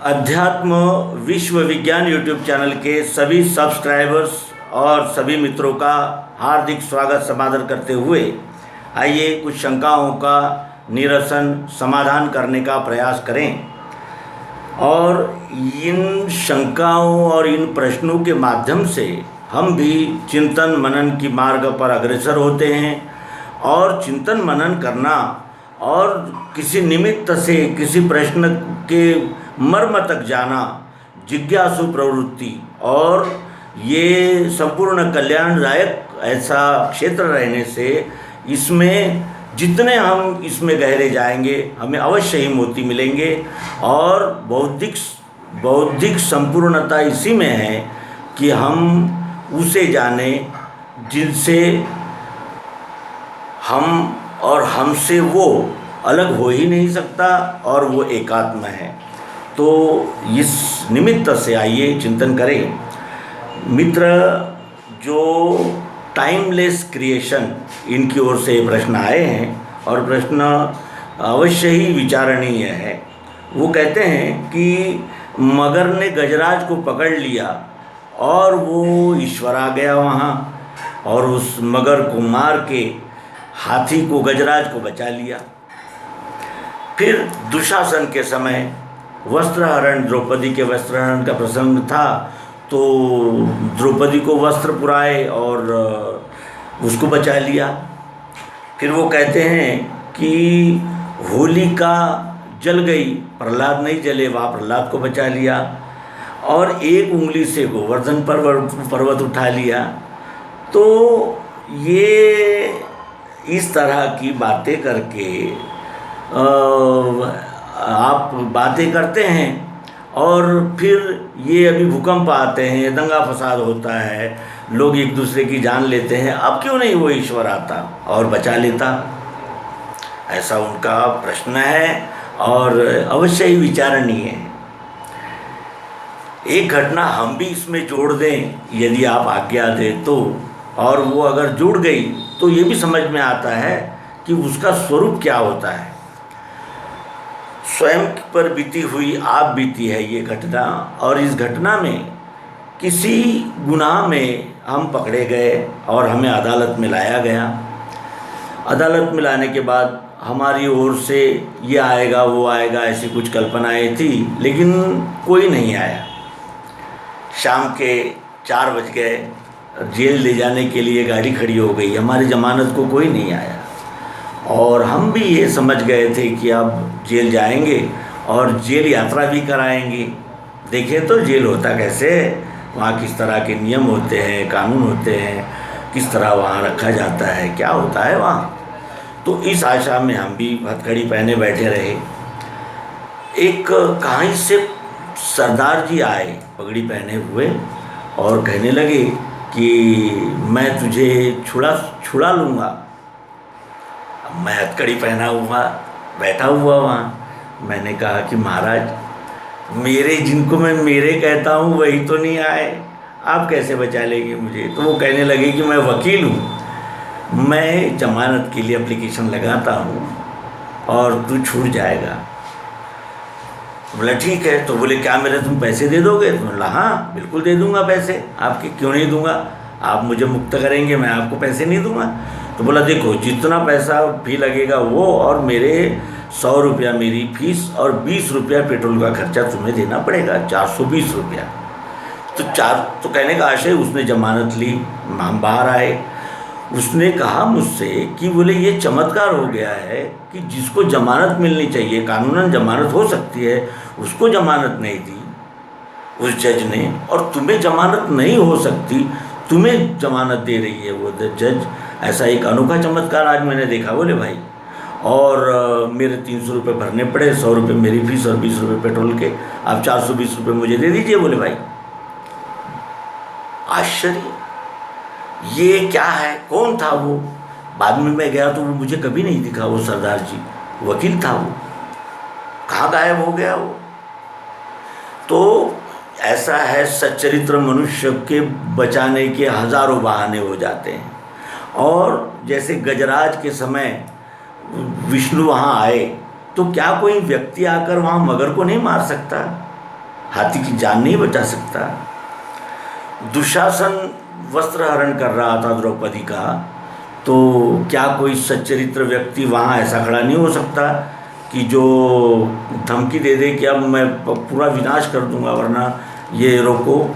अध्यात्म विश्व विज्ञान यूट्यूब चैनल के सभी सब्सक्राइबर्स और सभी मित्रों का हार्दिक स्वागत समादर करते हुए आइए कुछ शंकाओं का निरसन समाधान करने का प्रयास करें और इन शंकाओं और इन प्रश्नों के माध्यम से हम भी चिंतन मनन की मार्ग पर अग्रसर होते हैं। और चिंतन मनन करना और किसी निमित्त से किसी प्रश्न के मर्म तक जाना जिज्ञासु प्रवृत्ति और ये संपूर्ण कल्याणदायक ऐसा क्षेत्र रहने से इसमें जितने हम इसमें गहरे जाएंगे हमें अवश्य ही मोती मिलेंगे। और बौद्धिक संपूर्णता इसी में है कि हम उसे जाने जिनसे हम और हमसे वो अलग हो ही नहीं सकता और वो एकात्म है। तो इस निमित्त से आइए चिंतन करें। मित्र, जो टाइमलेस क्रिएशन इनकी ओर से प्रश्न आए हैं और प्रश्न अवश्य ही विचारणीय है। वो कहते हैं कि मगर ने गजराज को पकड़ लिया और वो ईश्वर आ गया वहाँ और उस मगर को मार के हाथी को गजराज को बचा लिया। फिर दुशासन के समय वस्त्रहरण, द्रौपदी के वस्त्रहरण का प्रसंग था तो द्रौपदी को वस्त्र पुराए और उसको बचा लिया। फिर वो कहते हैं कि होलिका जल गई, प्रहलाद नहीं जले, वहाँ प्रहलाद को बचा लिया और एक उंगली से गोवर्धन पर्वत उठा लिया। तो ये इस तरह की बातें करके आप बातें करते हैं और फिर ये अभी भूकंप आते हैं, दंगा फसाद होता है, लोग एक दूसरे की जान लेते हैं, अब क्यों नहीं वो ईश्वर आता और बचा लेता? ऐसा उनका प्रश्न है और अवश्य ही विचारणीय है। एक घटना हम भी इसमें जोड़ दें यदि आप आज्ञा दें तो, और वो अगर जुड़ गई तो ये भी समझ में आता है कि उसका स्वरूप क्या होता है। स्वयं पर बीती हुई आप बीती है ये घटना और इस घटना में किसी गुनाह में हम पकड़े गए और हमें अदालत में लाया गया। अदालत में लाने के बाद हमारी ओर से ये आएगा वो आएगा ऐसी कुछ कल्पनाएं थी, लेकिन कोई नहीं आया। शाम के 4 बज गए, जेल ले जाने के लिए गाड़ी खड़ी हो गई, हमारी ज़मानत को कोई नहीं आया और हम भी ये समझ गए थे कि अब जेल जाएंगे और जेल यात्रा भी कराएंगे। देखें तो जेल होता कैसे है, वहाँ किस तरह के नियम होते हैं, कानून होते हैं, किस तरह वहाँ रखा जाता है, क्या होता है वहाँ। तो इस आशा में हम भी हथकड़ी पहने बैठे रहे। एक कहीं से सरदार जी आए पगड़ी पहने हुए और कहने लगे कि मैं तुझे छुड़ा लूँगा। मैं हथकड़ी पहना हुआ बैठा हुआ वहाँ, मैंने कहा कि महाराज मेरे जिनको मैं मेरे कहता हूँ वही तो नहीं आए, आप कैसे बचा लेंगे मुझे? तो वो कहने लगे कि मैं वकील हूँ, मैं जमानत के लिए एप्लीकेशन लगाता हूँ और तू छूट जाएगा। बोला ठीक है। तो बोले क्या मेरे तुम पैसे दे दोगे? तो बोला हाँ बिल्कुल दे दूँगा पैसे, आपके क्यों नहीं दूँगा, आप मुझे मुक्त करेंगे मैं आपको पैसे नहीं दूँगा। तो बोला देखो जितना पैसा भी लगेगा वो और मेरे 100 रुपया मेरी फीस और 20 रुपया पेट्रोल का खर्चा तुम्हें देना पड़ेगा, 420 रुपया। तो कहने का आशय उसने जमानत ली, हम बाहर आए। उसने कहा मुझसे कि बोले ये चमत्कार हो गया है कि जिसको जमानत मिलनी चाहिए, कानूनन जमानत हो सकती है, उसको जमानत नहीं दी उस जज ने, और तुम्हें जमानत नहीं हो सकती, तुम्हें जमानत दे रही है वो जज। ऐसा एक अनोखा चमत्कार आज मैंने देखा बोले भाई। और मेरे 300 रुपये भरने पड़े, 100 रुपये मेरी फीस और 20 रुपये पेट्रोल के, आप 420 रुपये मुझे दे दीजिए बोले भाई। आश्चर्य, ये क्या है? कौन था वो? बाद में मैं गया तो वो मुझे कभी नहीं दिखा, वो सरदार जी वकील था, वो कहाँ गायब हो गया वो? तो ऐसा है, सच्चरित्र मनुष्य के बचाने के हजारों बहाने हो जाते हैं। और जैसे गजराज के समय विष्णु वहाँ आए तो क्या कोई व्यक्ति आकर वहाँ मगर को नहीं मार सकता? हाथी की जान नहीं बचा सकता। दुशासन वस्त्र हरण कर रहा था द्रौपदी का, तो क्या कोई सच्चरित्र व्यक्ति वहाँ ऐसा खड़ा नहीं हो सकता कि जो धमकी दे दे कि अब मैं पूरा विनाश कर दूंगा वरना ये रोको?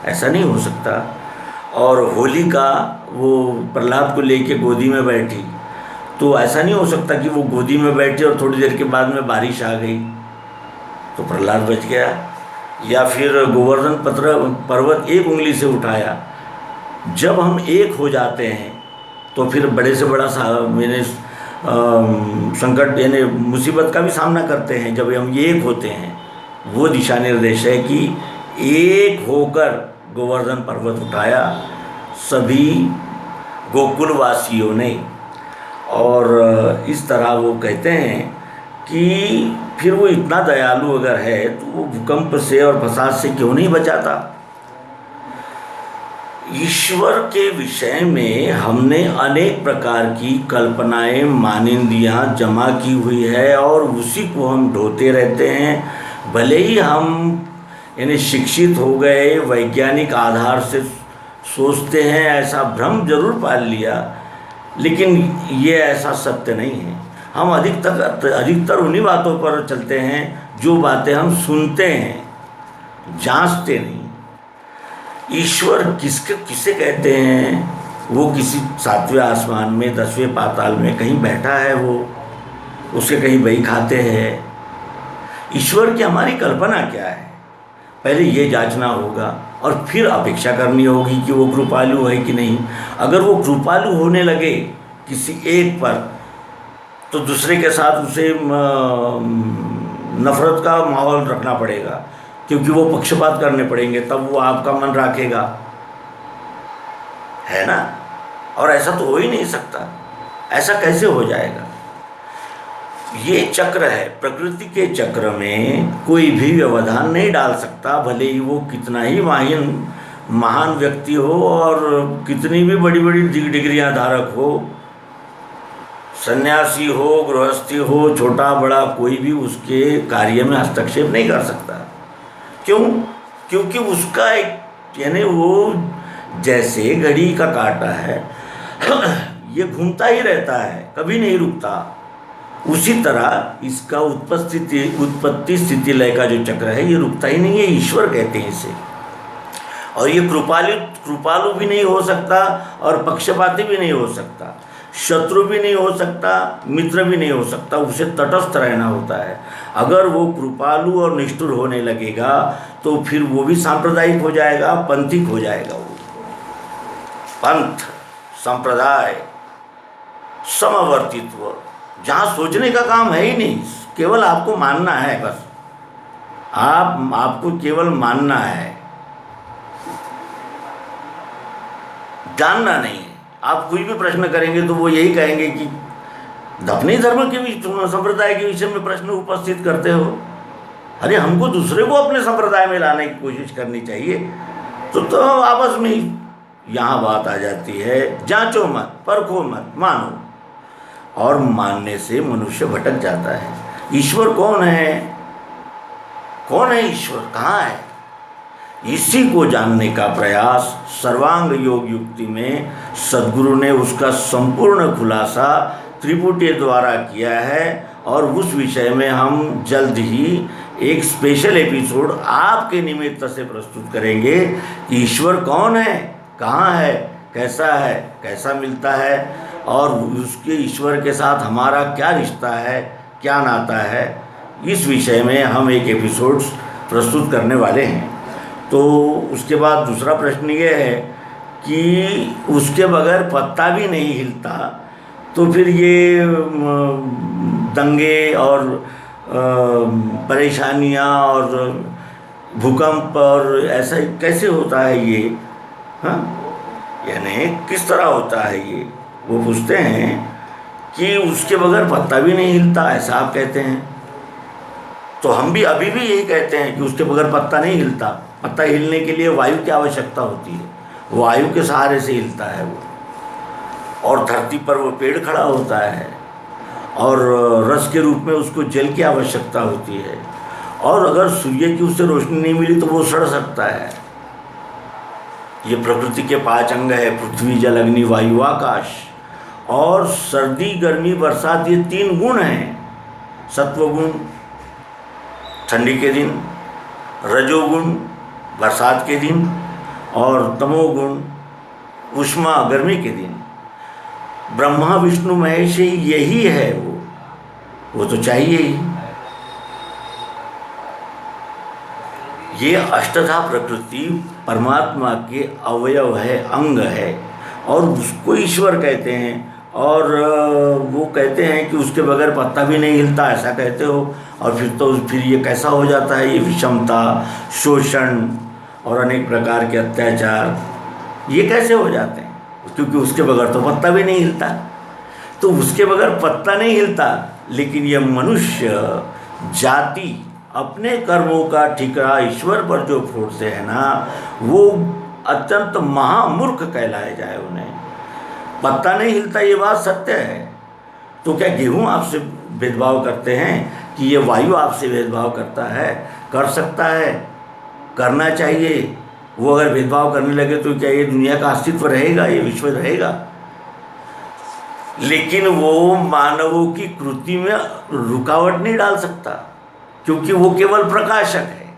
ऐसा नहीं हो सकता। और होलिका वो प्रहलाद को लेके गोदी में बैठी, तो ऐसा नहीं हो सकता कि वो गोदी में बैठी और थोड़ी देर के बाद में बारिश आ गई तो प्रहलाद बच गया। या फिर गोवर्धन पर्वत एक उंगली से उठाया। जब हम एक हो जाते हैं तो फिर बड़े से बड़ा मैंने संकट यानी मुसीबत का भी सामना करते हैं। जब हम एक होते हैं, वो दिशा निर्देश है कि एक होकर गोवर्धन पर्वत उठाया सभी गोकुलवासियों ने। और इस तरह वो कहते हैं कि फिर वो इतना दयालु अगर है तो वो भूकंप से और फसाद से क्यों नहीं बचाता? ईश्वर के विषय में हमने अनेक प्रकार की कल्पनाएं, मानिंदियाँ जमा की हुई है और उसी को हम ढोते रहते हैं। भले ही हम यानी शिक्षित हो गए, वैज्ञानिक आधार से सोचते हैं, ऐसा भ्रम जरूर पाल लिया, लेकिन ये ऐसा सत्य नहीं है। हम अधिकतर उन्हीं बातों पर चलते हैं जो बातें हम सुनते हैं, जांचते नहीं। ईश्वर किसे कहते हैं? वो किसी 7वें आसमान में, 10वें पाताल में कहीं बैठा है, वो उसके कहीं बही खाते हैं। ईश्वर की हमारी कल्पना क्या है, पहले ये जांचना होगा और फिर अपेक्षा करनी होगी कि वो कृपालु है कि नहीं। अगर वो कृपालु होने लगे किसी एक पर, तो दूसरे के साथ उसे नफरत का माहौल रखना पड़ेगा, क्योंकि वो पक्षपात करने पड़ेंगे, तब वो आपका मन रखेगा, है ना? और ऐसा तो हो ही नहीं सकता। ऐसा कैसे हो जाएगा? ये चक्र है, प्रकृति के चक्र में कोई भी व्यवधान नहीं डाल सकता, भले ही वो कितना ही महान व्यक्ति हो और कितनी भी बड़ी बड़ी डिग्रियां धारक हो, सन्यासी हो, गृहस्थी हो, छोटा बड़ा कोई भी उसके कार्य में हस्तक्षेप नहीं कर सकता। क्यों? क्योंकि उसका एक यानी वो जैसे घड़ी का कांटा है ये घूमता ही रहता है, कभी नहीं रुकता। उसी तरह इसका उत्पत्ति स्थिति लय का जो चक्र है ये रुकता ही नहीं है। ईश्वर कहते हैं इसे। और ये कृपालु भी नहीं हो सकता और पक्षपाती भी नहीं हो सकता, शत्रु भी नहीं हो सकता, मित्र भी नहीं हो सकता। उसे तटस्थ रहना होता है। अगर वो कृपालु और निष्ठुर होने लगेगा तो फिर वो भी सांप्रदायिक हो जाएगा, पंथिक हो जाएगा। वो पंथ, संप्रदाय, समवर्तित्व, जहाँ सोचने का काम है ही नहीं, केवल आपको मानना है। बस आपको केवल मानना है, जानना नहीं है। आप कोई भी प्रश्न करेंगे तो वो यही कहेंगे कि अपने धर्म के संप्रदाय के विषय में प्रश्न उपस्थित करते हो। अरे हमको दूसरे को अपने संप्रदाय में लाने की कोशिश करनी चाहिए। तो आपस में ही यहाँ बात आ जाती है, जांचो मत, परखो मत, मानो। और मानने से मनुष्य भटक जाता है। ईश्वर कौन है? कौन है ईश्वर? कहाँ है? इसी को जानने का प्रयास सर्वांग योग युक्ति में सद्गुरु ने उसका संपूर्ण खुलासा त्रिपुटी द्वारा किया है। और उस विषय में हम जल्द ही एक स्पेशल एपिसोड आपके निमित्त से प्रस्तुत करेंगे। ईश्वर कौन है, कहाँ है, कैसा मिलता है और उसके ईश्वर के साथ हमारा क्या रिश्ता है, क्या नाता है, इस विषय में हम एक एपिसोड प्रस्तुत करने वाले हैं। तो उसके बाद दूसरा प्रश्न ये है कि उसके बगैर पत्ता भी नहीं हिलता, तो फिर ये दंगे और परेशानियाँ और भूकंप और ऐसा कैसे होता है ये? हाँ, यानी किस तरह होता है ये? वो पूछते हैं कि उसके बगैर पत्ता भी नहीं हिलता, ऐसा आप कहते हैं। तो हम भी अभी भी यही कहते हैं कि उसके बगैर पत्ता नहीं हिलता। पत्ता हिलने के लिए वायु की आवश्यकता होती है, वायु के सहारे से हिलता है वो। और धरती पर वो पेड़ खड़ा होता है और रस के रूप में उसको जल की आवश्यकता होती है। और अगर सूर्य की उससे रोशनी नहीं मिली तो वो सड़ सकता है। ये प्रकृति के 5 अंग है, पृथ्वी जल अग्नि वायु आकाश। और सर्दी गर्मी बरसात ये 3 गुण हैं। सत्वगुण ठंडी के दिन, रजोगुण बरसात के दिन, और तमोगुण उष्मा गर्मी के दिन। ब्रह्मा विष्णु महेश यही है, वो तो चाहिए ही। ये अष्टधा प्रकृति परमात्मा के अवयव है, अंग है, और उसको ईश्वर कहते हैं। और वो कहते हैं कि उसके बगैर पत्ता भी नहीं हिलता, ऐसा कहते हो। और फिर ये कैसा हो जाता है, ये विषमता, शोषण और अनेक प्रकार के अत्याचार ये कैसे हो जाते हैं? क्योंकि उसके बगैर तो पत्ता भी नहीं हिलता। तो उसके बगैर पत्ता नहीं हिलता, लेकिन ये मनुष्य जाति अपने कर्मों का ठिकाना ईश्वर पर जो फोड़ते हैं ना, वो अत्यंत महामूर्ख कहलाए जाए उन्हें। पत्ता नहीं हिलता ये बात सत्य है। तो क्या गेहूँ आपसे भेदभाव करते हैं कि ये वायु आपसे भेदभाव करता है? कर सकता है, करना चाहिए। वो अगर भेदभाव करने लगे तो क्या ये दुनिया का अस्तित्व रहेगा, ये विश्व रहेगा? लेकिन वो मानवों की कृति में रुकावट नहीं डाल सकता, क्योंकि वो केवल प्रकाशक है।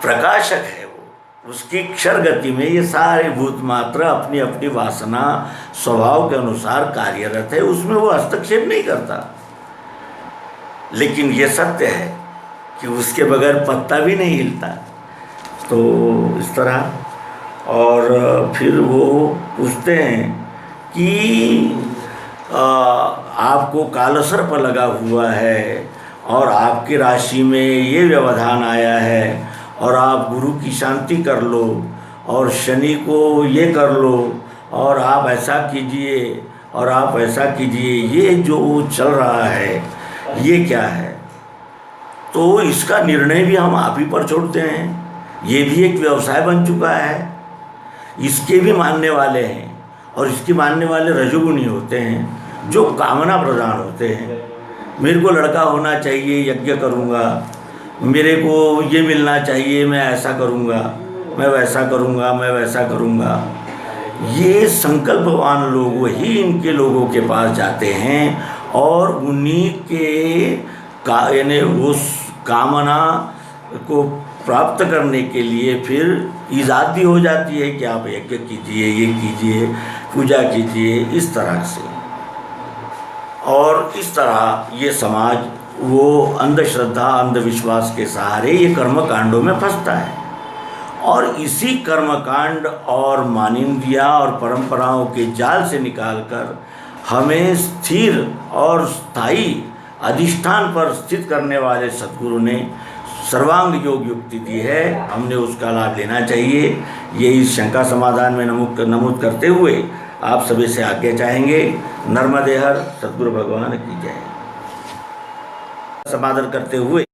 प्रकाशक है वो, उसकी क्षर गति में ये सारे भूत मात्र अपनी अपनी वासना स्वभाव के अनुसार कार्यरत है, उसमें वो हस्तक्षेप नहीं करता। लेकिन ये सत्य है कि उसके बगैर पत्ता भी नहीं हिलता। तो इस तरह। और फिर वो पूछते हैं कि आपको कालसर्प लगा हुआ है और आपकी राशि में ये व्यवधान आया है, और आप गुरु की शांति कर लो और शनि को ये कर लो, और आप ऐसा कीजिए और आप ऐसा कीजिए। ये जो चल रहा है ये क्या है? तो इसका निर्णय भी हम आप ही पर छोड़ते हैं। ये भी एक व्यवसाय बन चुका है। इसके भी मानने वाले हैं, और इसके मानने वाले रजोगुणी होते हैं जो कामना प्रधान होते हैं। मेरे को लड़का होना चाहिए, यज्ञ करूँगा, मेरे को ये मिलना चाहिए, मैं ऐसा करूँगा, मैं वैसा करूँगा, मैं वैसा करूँगा। ये संकल्पवान लोग ही इनके लोगों के पास जाते हैं, और उन्हीं के यानी उस कामना को प्राप्त करने के लिए फिर ईजादी हो जाती है कि आप यज्ञ कीजिए, ये कीजिए, पूजा कीजिए, इस तरह से। और इस तरह ये समाज वो अंधश्रद्धा अंधविश्वास के सहारे ये कर्मकांडों में फंसता है, और इसी कर्मकांड और मानिंदिया और परंपराओं के जाल से निकालकर हमें स्थिर और स्थायी अधिष्ठान पर स्थित करने वाले सद्गुरु ने सर्वांग योग युक्ति दी है। हमने उसका लाभ लेना चाहिए। ये इस शंका समाधान में नमूद करते हुए आप सभी से आज्ञा चाहेंगे। नर्मदे हर सद्गुरु भगवान की जय। समाधान करते हुए